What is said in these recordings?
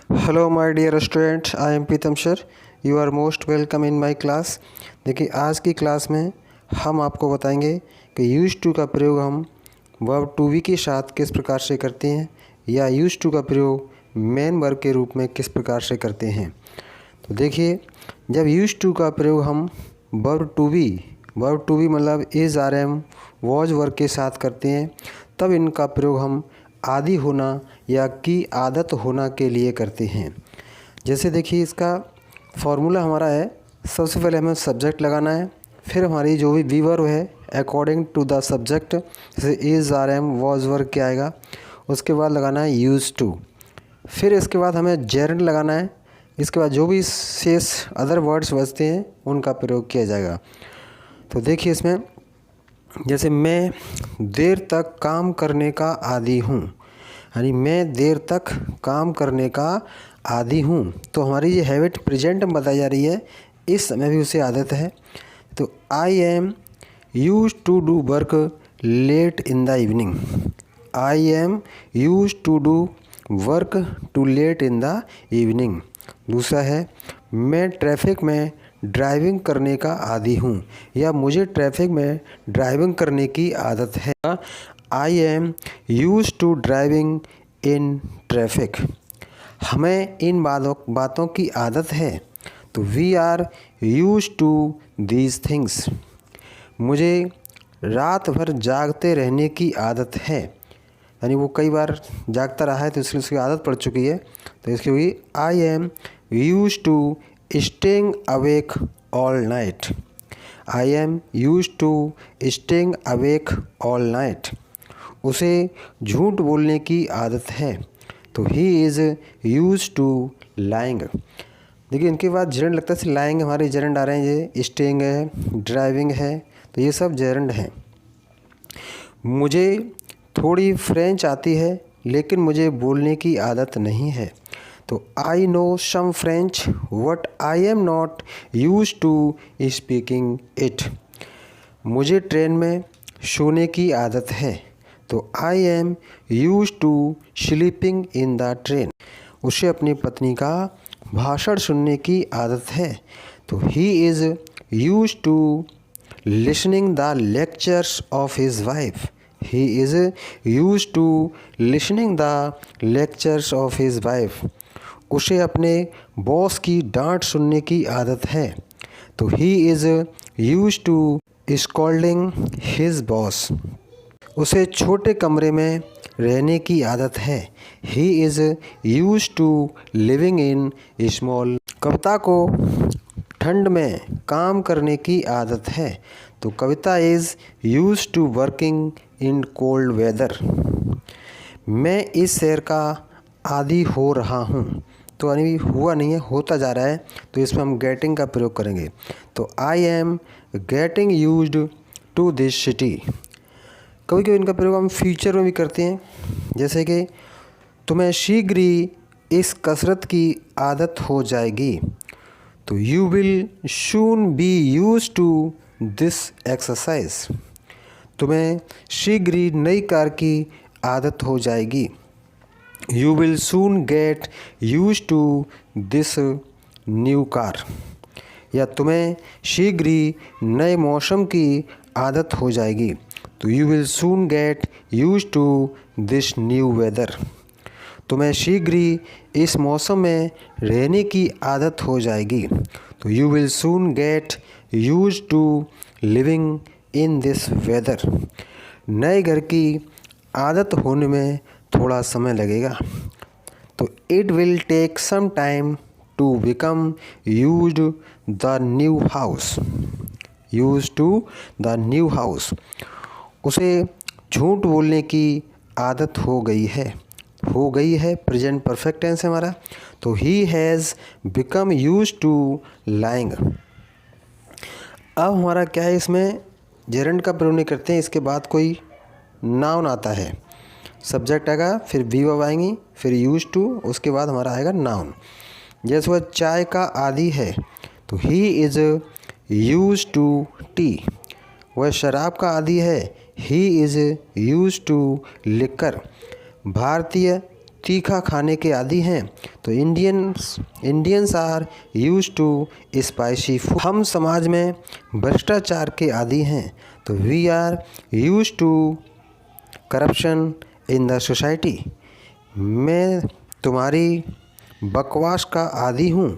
Hello my dear student, I am Pritam sir. You are most welcome in my class. देखिए, आज की class में हम आपको बताएंगे कि यूज टू का प्रयोग हम वर्ब टू बी के साथ किस प्रकार से करते हैं, या यूज टू का प्रयोग मेन वर्ब के रूप में किस प्रकार से करते हैं। तो देखिए, जब यूज टू का प्रयोग हम वर्ब टू बी मतलब is are am was verb के साथ करते हैं, तब इनका प्रयोग हम आदि होना या की आदत होना के लिए करते हैं। जैसे देखिए, इसका फॉर्मूला हमारा है, सबसे पहले हमें सब्जेक्ट लगाना है, फिर हमारी जो भी वी वर्ब है अकॉर्डिंग टू द सब्जेक्ट, जैसे is are am was verb क्या आएगा, उसके बाद लगाना है यूज टू। फिर इसके बाद हमें जेरंड लगाना है। इसके बाद जो भी शेष अदर वर्ड्स बचते हैं उनका प्रयोग किया जाएगा। तो देखिए, इसमें जैसे मैं देर तक काम करने का आदी हूँ, यानी मैं देर तक काम करने का आदी हूँ, तो हमारी ये हैबिट प्रेजेंट में बताई जा रही है, इस समय भी उसे आदत है। तो I am use to do work late in the evening. I am use to do work too late in the evening. दूसरा है, मैं ट्रैफिक में ड्राइविंग करने का आदी हूँ, या मुझे ट्रैफिक में ड्राइविंग करने की आदत है। I am use to driving in traffic. हमें इन बातों की आदत है। तो we are use to these things. मुझे रात भर जागते रहने की आदत है, यानी वो कई बार जागता रहा है तो इसलिए उसकी आदत पड़ चुकी है। तो इसकी हुई I am use to staying awake all night. I am use to staying awake all night. उसे झूठ बोलने की आदत है, तो he is use to lying. देखिए, इनके बाद जेरंड लगता है, लाइंग हमारे जेरंड आ रहे हैं, ये स्टेइंग है, ड्राइविंग है, तो ये सब जेरंड हैं। मुझे थोड़ी फ्रेंच आती है, लेकिन मुझे बोलने की आदत नहीं है। तो I know some French but I am not use to speaking it. मुझे ट्रेन में सोने की आदत है, तो I am use to sleeping in the train. उसे अपनी पत्नी का भाषण सुनने की आदत है, तो he is use to listening the lectures of his wife. He is use to listening the lectures of his wife. उसे अपने बॉस की डांट सुनने की आदत है, तो he is use to scolding his boss. उसे छोटे कमरे में रहने की आदत है, he is use to living in small. कविता को ठंड में काम करने की आदत है, तो Kavita is use to working in cold weather. मैं इस शहर का आदी हो रहा हूँ, तो यानी हुआ नहीं है, होता जा रहा है, तो इसमें हम गेटिंग का प्रयोग करेंगे। तो I am getting used to this city. कभी कभी इनका प्रयोग हम फ्यूचर में भी करते हैं, जैसे कि तुम्हें शीघ्र ही इस कसरत की आदत हो जाएगी, तो you will soon be use to this exercise. तुम्हें शीघ्र ही नई कार की आदत हो जाएगी, you will soon get use to this new car. या तुम्हें शीघ्र ही नए मौसम की आदत हो जाएगी, तो you will soon get use to this new weather. तुम्हें शीघ्र ही इस मौसम में रहने की आदत हो जाएगी, तो you will soon get use to living in this weather. नए घर की आदत होने में थोड़ा समय लगेगा, तो it will take some time to become used the new house. Use to the new house. उसे झूठ बोलने की आदत हो गई है, प्रेजेंट परफेक्ट टेंस है हमारा, तो he has become use to lying. अब हमारा क्या है, इसमें जेरंड का प्रयोग नहीं करते हैं, इसके बाद कोई नाउन आता है, सब्जेक्ट आएगा, फिर वी वर्ब आएंगी, फिर यूज टू, उसके बाद हमारा आएगा नाउन। जैसे वह चाय का आदी है, तो he is use to tea. वह शराब का आदी है, he is use to liquor. भारतीय तीखा खाने के आदी हैं। तो Indians are used to spicy food. हम समाज में भ्रष्टाचार के आदी हैं। तो we are used to corruption in the society. मैं तुम्हारी बकवास का आदी हूँ।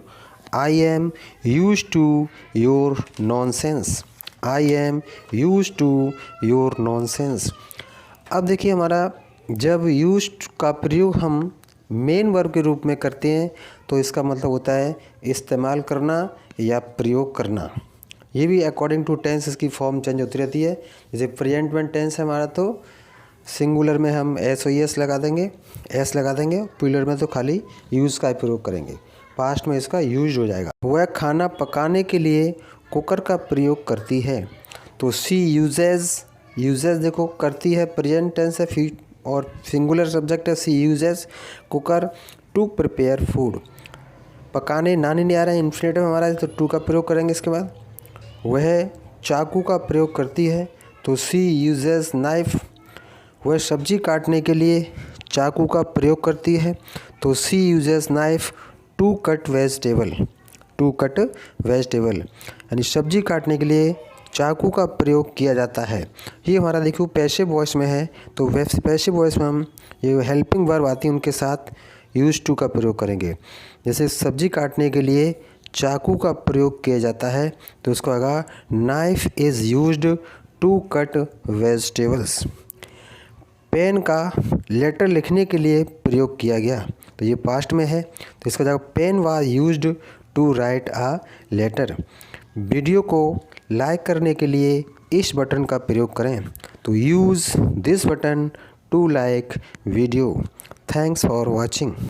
I am used to your nonsense. I am used to your nonsense. अब देखिए, हमारा जब यूज्ड का प्रयोग हम मेन वर्ब के रूप में करते हैं तो इसका मतलब होता है इस्तेमाल करना या प्रयोग करना। ये भी अकॉर्डिंग टू टेंस इसकी फॉर्म चेंज होती रहती है। जैसे प्रेजेंट में टेंस है हमारा, तो सिंगुलर में हम एस ओ एस लगा देंगे, एस लगा देंगे। प्लूरल में तो खाली यूज़ का प्रयोग करेंगे। पास्ट में इसका यूज हो जाएगा। वह खाना पकाने के लिए कुकर का प्रयोग करती है। तो सी यूजेज देखो करती है, प्रेजेंट टेंस है और सिंगुलर सब्जेक्ट है। She uses cooker to prepare food. पकाने नानी नहीं आ रहा है, इन्फिनेटिव हमारा है, तो टू का प्रयोग करेंगे। इसके बाद वह चाकू का प्रयोग करती है। तो सी यूजेज नाइफ। वह सब्जी काटने के लिए चाकू का प्रयोग करती है। तो she uses knife to cut vegetable. To cut vegetable यानी सब्जी काटने के लिए चाकू का प्रयोग किया जाता है। ये हमारा देखो पैसिव वॉइस में है। तो पैसिव वॉइस में हम ये हेल्पिंग वर्ब आती है उनके साथ यूज टू का प्रयोग करेंगे। जैसे सब्जी काटने के लिए चाकू का प्रयोग किया जाता है तो उसको आएगा knife is used to cut vegetables. Pen का लेटर लिखने के लिए प्रयोग किया गया, तो ये पास्ट में है, तो इसका जगह pen was used to write a letter. Video को लाइक करने के लिए इस बटन का प्रयोग करें। तो use this button to like video. Thanks for watching.